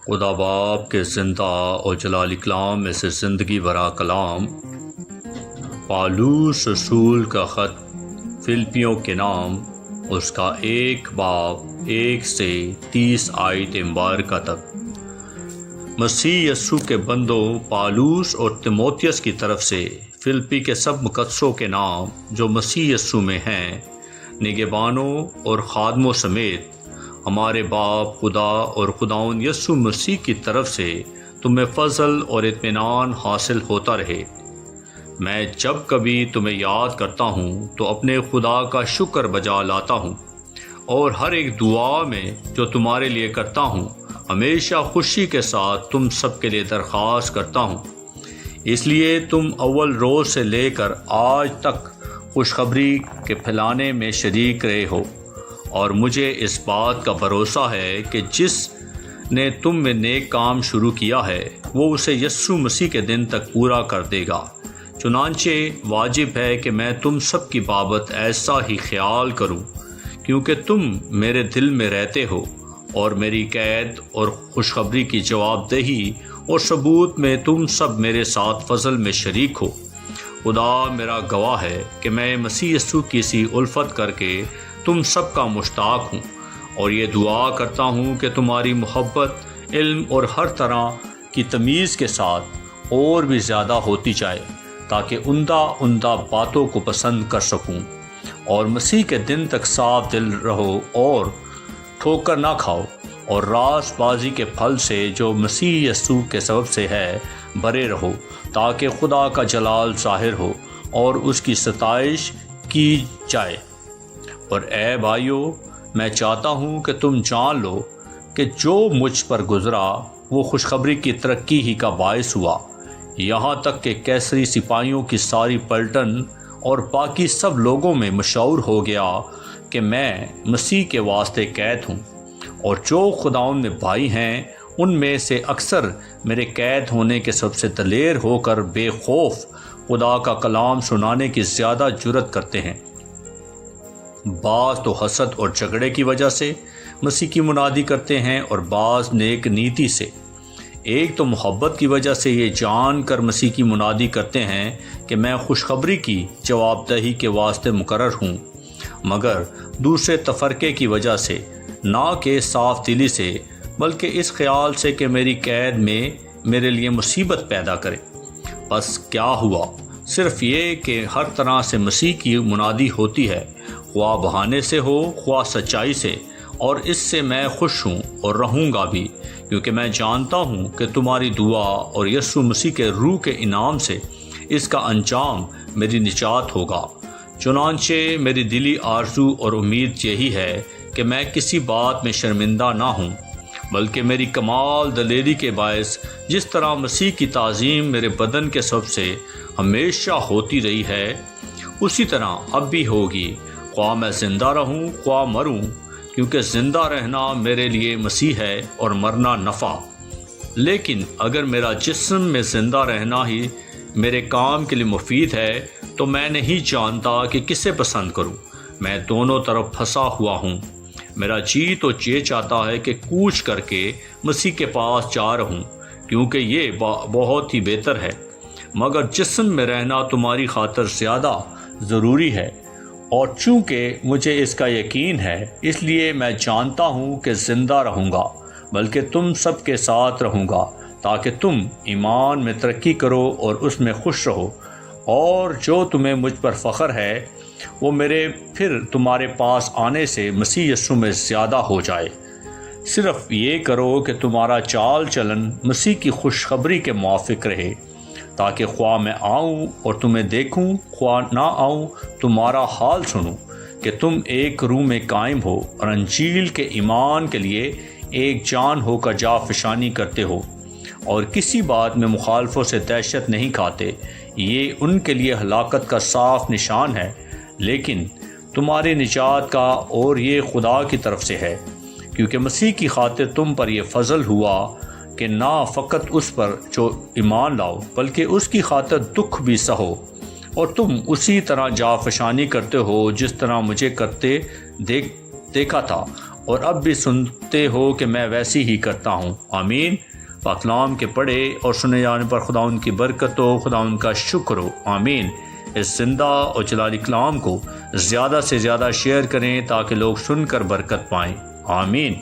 خدا باپ کے زندہ اور جلال کلام میں سے زندگی برا کلام، پالوس رسول کا خط فلپیوں کے نام، اس کا 1 باب 1 سے 30 آیت مبارکہ تک۔ مسیح یسوع کے بندوں پالوس اور تیموتھیوس کی طرف سے فلپی کے سب مقدسوں کے نام جو مسیح یسوع میں ہیں، نگہبانوں اور خادموں سمیت ہمارے باپ خدا اور خداوند یسوع مسیح کی طرف سے تمہیں فضل اور اطمینان حاصل ہوتا رہے۔ میں جب کبھی تمہیں یاد کرتا ہوں تو اپنے خدا کا شکر بجا لاتا ہوں، اور ہر ایک دعا میں جو تمہارے لیے کرتا ہوں ہمیشہ خوشی کے ساتھ تم سب کے لیے درخواست کرتا ہوں۔ اس لیے تم اول روز سے لے کر آج تک خوشخبری کے پھیلانے میں شریک رہے ہو، اور مجھے اس بات کا بھروسہ ہے کہ جس نے تم میں نیک کام شروع کیا ہے وہ اسے یسوع مسیح کے دن تک پورا کر دے گا۔ چنانچہ واجب ہے کہ میں تم سب کی بابت ایسا ہی خیال کروں، کیونکہ تم میرے دل میں رہتے ہو اور میری قید اور خوشخبری کی جواب دہی اور ثبوت میں تم سب میرے ساتھ فضل میں شریک ہو۔ خدا میرا گواہ ہے کہ میں مسیح یسوع کی سی الفت کر کے تم سب کا مشتاق ہوں، اور یہ دعا کرتا ہوں کہ تمہاری محبت علم اور ہر طرح کی تمیز کے ساتھ اور بھی زیادہ ہوتی جائے، تاکہ عمدہ باتوں کو پسند کر سکوں، اور مسیح کے دن تک صاف دل رہو اور ٹھوکر نہ کھاؤ، اور راست بازی کے پھل سے جو مسیح یسوع کے سبب سے ہے بھرے رہو، تاکہ خدا کا جلال ظاہر ہو اور اس کی ستائش کی جائے۔ اور اے بھائیو، میں چاہتا ہوں کہ تم جان لو کہ جو مجھ پر گزرا وہ خوشخبری کی ترقی ہی کا باعث ہوا، یہاں تک کہ کیسری سپاہیوں کی ساری پلٹن اور باقی سب لوگوں میں مشہور ہو گیا کہ میں مسیح کے واسطے قید ہوں، اور جو خداوند میں بھائی ہیں ان میں سے اکثر میرے قید ہونے کے سب سے دلیر ہو کر بے خوف خدا کا کلام سنانے کی زیادہ جرت کرتے ہیں۔ بعض تو حسد اور جھگڑے کی وجہ سے مسیح کی منادی کرتے ہیں، اور بعض نیک نیتی سے۔ ایک تو محبت کی وجہ سے یہ جان کر مسیح کی منادی کرتے ہیں کہ میں خوشخبری کی جواب دہی کے واسطے مقرر ہوں، مگر دوسرے تفرقے کی وجہ سے، نہ کہ صاف دلی سے، بلکہ اس خیال سے کہ میری قید میں میرے لیے مصیبت پیدا کرے۔ بس کیا ہوا؟ صرف یہ کہ ہر طرح سے مسیح کی منادی ہوتی ہے، خواہ بہانے سے ہو خواہ سچائی سے، اور اس سے میں خوش ہوں اور رہوں گا بھی، کیونکہ میں جانتا ہوں کہ تمہاری دعا اور یسوع مسیح کے روح کے انعام سے اس کا انجام میری نجات ہوگا۔ چنانچہ میری دلی آرزو اور امید یہی ہے کہ میں کسی بات میں شرمندہ نہ ہوں، بلکہ میری کمال دلیری کے باعث جس طرح مسیح کی تعظیم میرے بدن کے سب سے ہمیشہ ہوتی رہی ہے، اسی طرح اب بھی ہوگی، خواہ میں زندہ رہوں خواہ مروں، کیونکہ زندہ رہنا میرے لیے مسیح ہے اور مرنا نفع۔ لیکن اگر میرا جسم میں زندہ رہنا ہی میرے کام کے لیے مفید ہے تو میں نہیں جانتا کہ کسے پسند کروں۔ میں دونوں طرف پھنسا ہوا ہوں۔ میرا جی تو یہ چاہتا ہے کہ کوچ کر کے مسیح کے پاس جا رہوں، کیونکہ یہ بہت ہی بہتر ہے، مگر جسم میں رہنا تمہاری خاطر زیادہ ضروری ہے، اور چونکہ مجھے اس کا یقین ہے اس لیے میں جانتا ہوں کہ زندہ رہوں گا، بلکہ تم سب کے ساتھ رہوں گا، تاکہ تم ایمان میں ترقی کرو اور اس میں خوش رہو، اور جو تمہیں مجھ پر فخر ہے وہ میرے پھر تمہارے پاس آنے سے مسیح یسوع میں زیادہ ہو جائے۔ صرف یہ کرو کہ تمہارا چال چلن مسیح کی خوشخبری کے موافق رہے، تاکہ خواہ میں آؤں اور تمہیں دیکھوں خواہ نہ آؤں تمہارا حال سنوں، کہ تم ایک روح میں قائم ہو اور انجیل کے ایمان کے لیے ایک جان ہو کر جافشانی کرتے ہو، اور کسی بات میں مخالفوں سے دہشت نہیں کھاتے۔ یہ ان کے لیے ہلاکت کا صاف نشان ہے، لیکن تمہاری نجات کا اور یہ خدا کی طرف سے ہے، کیونکہ مسیح کی خاطر تم پر یہ فضل ہوا کہ نہ فقط اس پر جو ایمان لاؤ بلکہ اس کی خاطر دکھ بھی سہو، اور تم اسی طرح جافشانی کرتے ہو جس طرح مجھے کرتے دیکھا تھا، اور اب بھی سنتے ہو کہ میں ویسی ہی کرتا ہوں۔ آمین۔ پاک کلام کے پڑھے اور سنے جانے پر خدا ان کی برکت ہو، خدا ان کا شکر ہو۔ آمین۔ اس زندہ اور جلالی کلام کو زیادہ سے زیادہ شیئر کریں تاکہ لوگ سن کر برکت پائیں۔ آمین۔